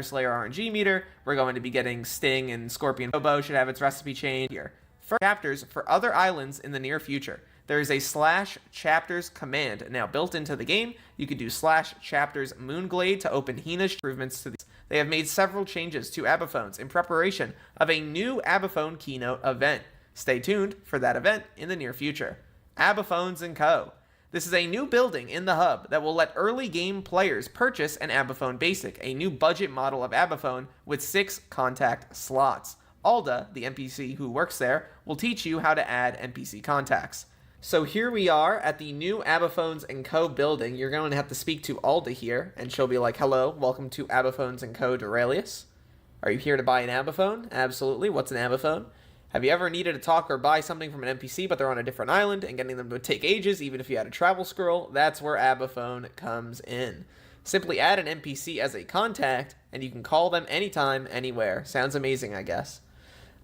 Slayer RNG meter. We're going to be getting Sting and Scorpion Bow should have its recipe change here. For chapters for other islands in the near future, there is a /chapters command now built into the game. You could do /chapters Moonglade to open Hina's improvements to these. They have made several changes to Abaphones in preparation of a new Abaphone keynote event. Stay tuned for that event in the near future. Abaphones & Co. This is a new building in the hub that will let early game players purchase an Abaphone Basic, a new budget model of Abaphone with 6 contact slots. Alda, the NPC who works there, will teach you how to add NPC contacts. So here we are at the new Abaphones & Co. building. You're going to have to speak to Alda here, and she'll be like, "Hello, welcome to Abaphones & Co. Duralius. Are you here to buy an Abaphone?" Absolutely. What's an Abaphone? Have you ever needed to talk or buy something from an NPC, but they're on a different island, and getting them to take ages, even if you had a travel scroll? That's where Abaphone comes in. Simply add an NPC as a contact, and you can call them anytime, anywhere. Sounds amazing, I guess.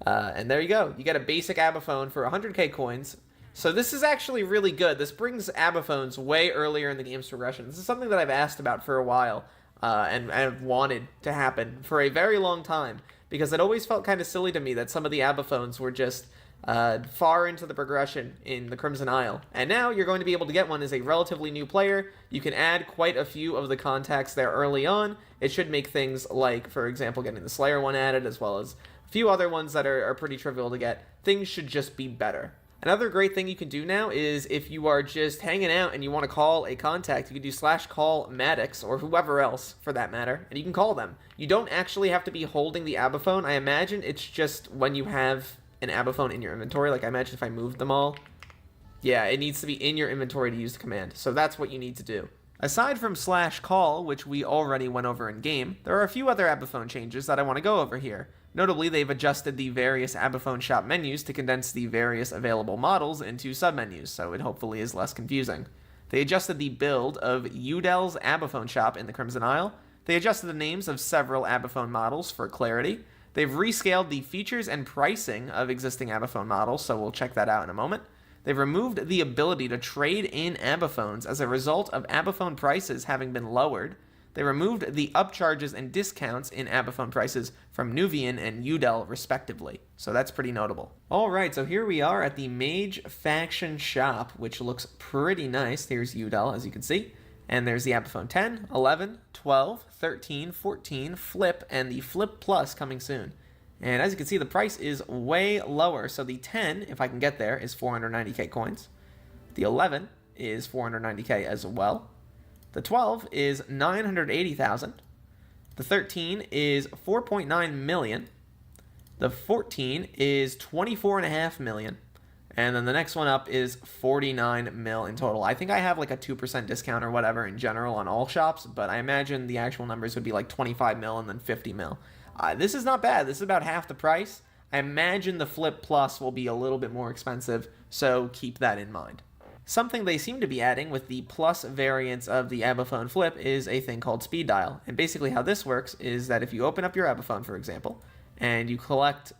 And there you go. You get a basic Abaphone for 100k coins. So this is actually really good. This brings Abaphones way earlier in the game's progression. This is something that I've asked about for a while, and I've wanted to happen for a very long time, because it always felt kind of silly to me that some of the Abaphones were just far into the progression in the Crimson Isle. And now you're going to be able to get one as a relatively new player. You can add quite a few of the contacts there early on. It should make things like, for example, getting the Slayer one added, as well as a few other ones that are pretty trivial to get. Things should just be better. Another great thing you can do now is if you are just hanging out and you want to call a contact, you can do /call Maddox, or whoever else for that matter, and you can call them. You don't actually have to be holding the Abaphone. I imagine it's just when you have an Abaphone in your inventory. Like, I imagine if I moved them all, yeah, it needs to be in your inventory to use the command. So that's what you need to do. Aside from /call, which we already went over in game, there are a few other Abaphone changes that I want to go over here. Notably, they've adjusted the various Abaphone shop menus to condense the various available models into submenus, so it hopefully is less confusing. They adjusted the build of Udel's Abaphone shop in the Crimson Isle. They adjusted the names of several Abaphone models for clarity. They've rescaled the features and pricing of existing Abaphone models, so we'll check that out in a moment. They've removed the ability to trade in Abaphones as a result of Abaphone prices having been lowered. They removed the upcharges and discounts in Abaphone prices from Nuvian and Udel, respectively. So that's pretty notable. Alright, so here we are at the Mage Faction shop, which looks pretty nice. Here's Udel, as you can see. And there's the Abaphone 10, 11, 12, 13, 14, Flip, and the Flip Plus coming soon. And as you can see, the price is way lower. So the 10, if I can get there, is 490k coins. The 11 is 490k as well. The 12 is 980,000. The 13 is 4.9 million. The 14 is 24.5 million. And then the next one up is 49 mil in total. I think I have like a 2% discount or whatever in general on all shops, but I imagine the actual numbers would be like 25 mil and then 50 mil. This is not bad. This is about half the price. I imagine the Flip Plus will be a little bit more expensive, so keep that in mind. Something they seem to be adding with the plus variants of the Abaphone Flip is a thing called Speed Dial. And basically how this works is that if you open up your Abaphone, for example, and you collect,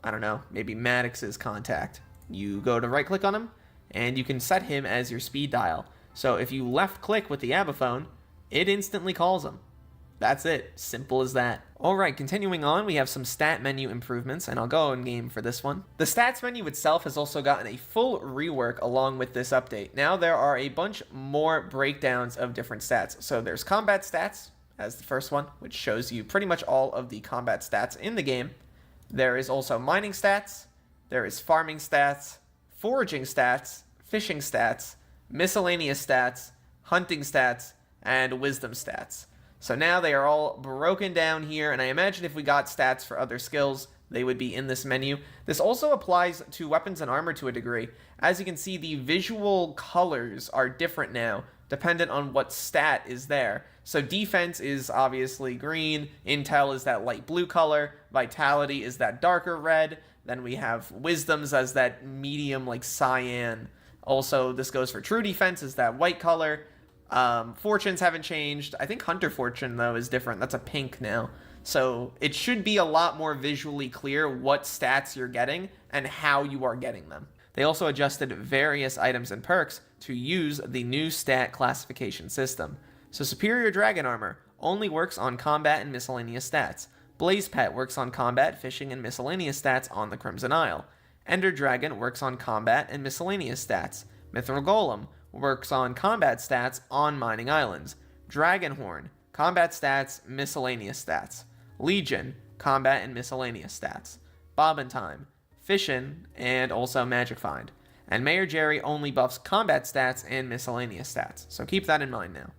I don't know, maybe Maddox's contact, you go to right click on him, and you can set him as your speed dial. So if you left click with the Abaphone, it instantly calls him. That's it. Simple as that. Alright, continuing on, we have some stat menu improvements, and I'll go in game for this one. The stats menu itself has also gotten a full rework along with this update. Now there are a bunch more breakdowns of different stats. So there's combat stats as the first one, which shows you pretty much all of the combat stats in the game. There is also mining stats, there is farming stats, foraging stats, fishing stats, miscellaneous stats, hunting stats, and wisdom stats. So now they are all broken down here, and I imagine if we got stats for other skills, they would be in this menu. This also applies to weapons and armor to a degree. As you can see, the visual colors are different now, dependent on what stat is there. So defense is obviously green, intel is that light blue color, vitality is that darker red, then we have wisdoms as that medium like cyan. Also, this goes for true defense is that white color. Fortunes haven't changed. I think Hunter Fortune, though, is different. That's a pink now. So it should be a lot more visually clear what stats you're getting and how you are getting them. They also adjusted various items and perks to use the new stat classification system. So Superior Dragon Armor only works on combat and miscellaneous stats. Blaze Pet works on combat, fishing, and miscellaneous stats on the Crimson Isle. Ender Dragon works on combat and miscellaneous stats. Mithril Golem works on combat stats on mining islands. Dragonhorn, combat stats, miscellaneous stats. Legion, combat and miscellaneous stats. Bobbentime, fission, and also magic find. And Mayor Jerry only buffs combat stats and miscellaneous stats, so keep that in mind now.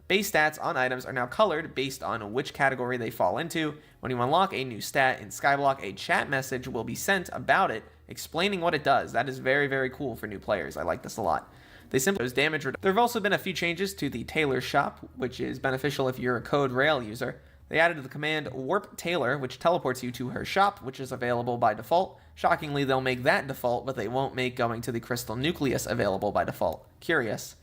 Base stats on items are now colored based on which category they fall into. When you unlock a new stat in Skyblock, a chat message will be sent about it, explaining what it does. That is very, very cool for new players. I like this a lot. They simply use damage reduction. There have also been a few changes to the Tailor's Shop, which is beneficial if you're a Code Rail user. They added the command Warp Tailor, which teleports you to her shop, which is available by default. Shockingly, they'll make that default, but they won't make going to the Crystal Nucleus available by default. Curious.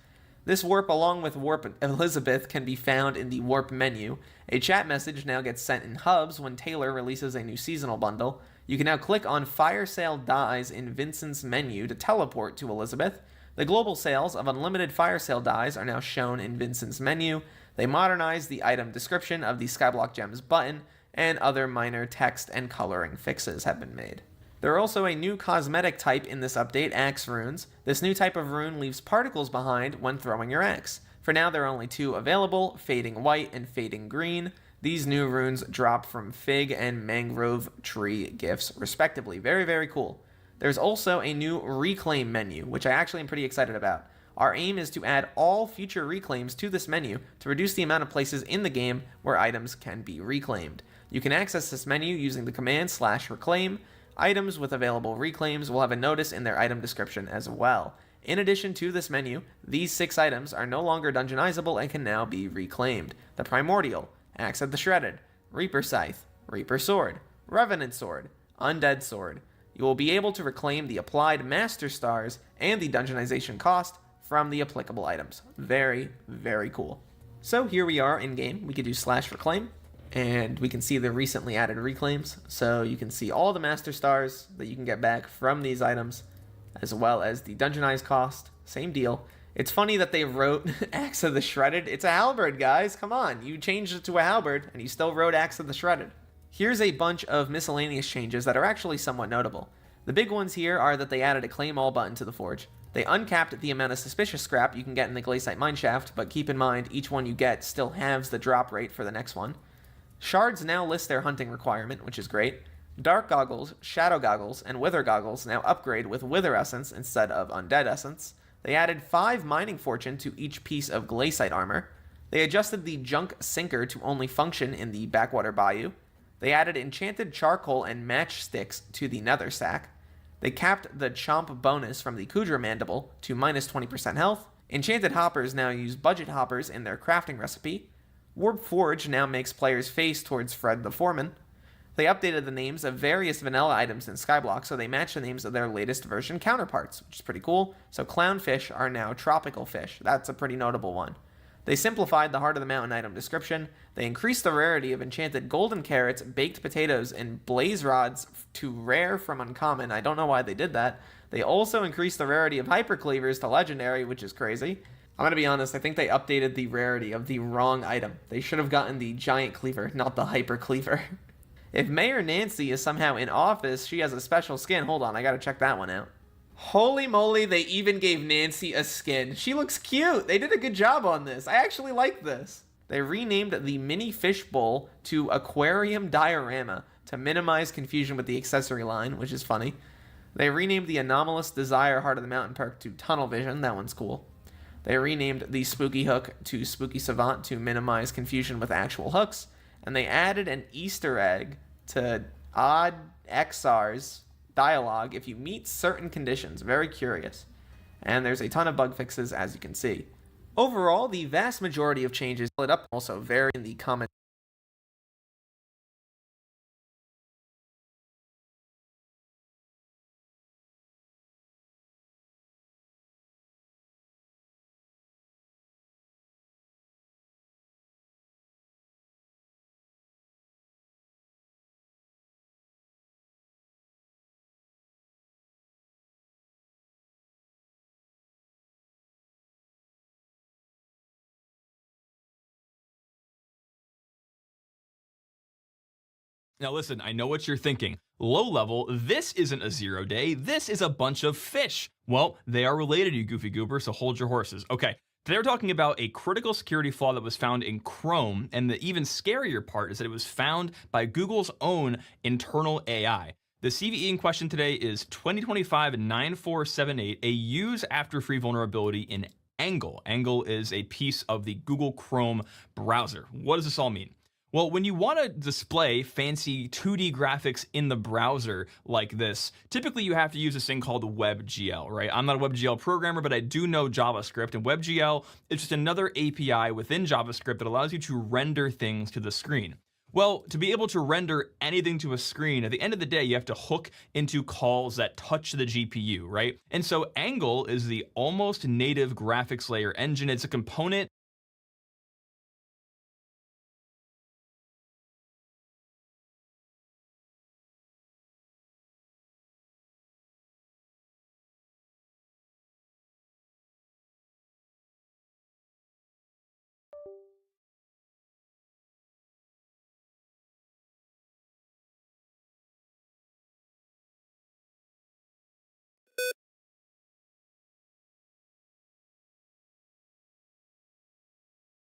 This warp, along with Warp Elizabeth, can be found in the Warp menu. A chat message now gets sent in hubs when Taylor releases a new seasonal bundle. You can now click on Fire Sale Dies in Vincent's menu to teleport to Elizabeth. The global sales of unlimited Fire Sale Dies are now shown in Vincent's menu. They modernized the item description of the Skyblock Gems button, and other minor text and coloring fixes have been made. There are also a new cosmetic type in this update, Axe Runes. This new type of rune leaves particles behind when throwing your axe. For now, there are only two available, Fading White and Fading Green. These new runes drop from Fig and Mangrove Tree gifts, respectively. Very, very cool. There's also a new Reclaim menu, which I actually am pretty excited about. Our aim is to add all future reclaims to this menu to reduce the amount of places in the game where items can be reclaimed. You can access this menu using the command /reclaim. Items with available reclaims will have a notice in their item description as well. In addition to this menu, these 6 items are no longer dungeonizable and can now be reclaimed. The Primordial, Axe of the Shredded, Reaper Scythe, Reaper Sword, Revenant Sword, Undead Sword. You will be able to reclaim the applied Master Stars and the dungeonization cost from the applicable items. Very, very cool. So here we are in game. We could do /reclaim, and we can see the recently added reclaims. So you can see all the Master Stars that you can get back from these items, as well as the dungeonized cost. Same deal. It's funny that they wrote Axe of the Shredded. It's a halberd, guys. Come on. You changed it to a halberd, and you still wrote Axe of the Shredded. Here's a bunch of miscellaneous changes that are actually somewhat notable. The big ones here are that they added a Claim All button to the Forge. They uncapped the amount of suspicious scrap you can get in the Glaciite Mineshaft, but keep in mind each one you get still halves the drop rate for the next one. Shards now list their hunting requirement, which is great. Dark Goggles, Shadow Goggles, and Wither Goggles now upgrade with Wither Essence instead of Undead Essence. They added 5 Mining Fortune to each piece of Glaciite armor. They adjusted the Junk Sinker to only function in the Backwater Bayou. They added Enchanted Charcoal and Matchsticks to the Nether Sack. They capped the Chomp bonus from the Kudra Mandible to minus 20% health. Enchanted Hoppers now use Budget Hoppers in their crafting recipe. Warp Forge now makes players face towards Fred the Foreman. They updated the names of various vanilla items in Skyblock so they match the names of their latest version counterparts, which is pretty cool. So clownfish are now tropical fish. That's a pretty notable one. They simplified the Heart of the Mountain item description. They increased the rarity of enchanted golden carrots, baked potatoes, and blaze rods to rare from uncommon. I don't know why they did that. They also increased the rarity of hypercleavers to legendary, which is crazy. I'm going to be honest, I think they updated the rarity of the wrong item. They should have gotten the giant cleaver, not the hyper cleaver. If Mayor Nancy is somehow in office, she has a special skin. Hold on, I gotta check that one out. Holy moly, they even gave Nancy a skin. She looks cute. They did a good job on this. I actually like this. They renamed the mini fish bowl to Aquarium Diorama to minimize confusion with the accessory line, which is funny. They renamed the Anomalous Desire Heart of the Mountain perk to Tunnel Vision. That one's cool. They renamed the Spooky Hook to Spooky Savant to minimize confusion with actual hooks. And they added an Easter egg to Odd XR's dialogue if you meet certain conditions. Very curious. And there's a ton of bug fixes, as you can see. Overall, the vast majority of changes split up also vary in the comment Now listen, I know what you're thinking. Low level, this isn't a 0-day, this is a bunch of fish. Well, they are related, you goofy goober, so hold your horses. Okay, they're talking about a critical security flaw that was found in Chrome, and the even scarier part is that it was found by Google's own internal AI. The CVE in question today is 2025-9478, a use after free vulnerability in Angle. Angle is a piece of the Google Chrome browser. What does this all mean? Well, when you want to display fancy 2D graphics in the browser like this, typically you have to use this thing called WebGL, right? I'm not a WebGL programmer, but I do know JavaScript, and WebGL is just another API within JavaScript that allows you to render things to the screen. Well, to be able to render anything to a screen, at the end of the day, you have to hook into calls that touch the GPU, right? And so Angle is the almost native graphics layer engine. It's a component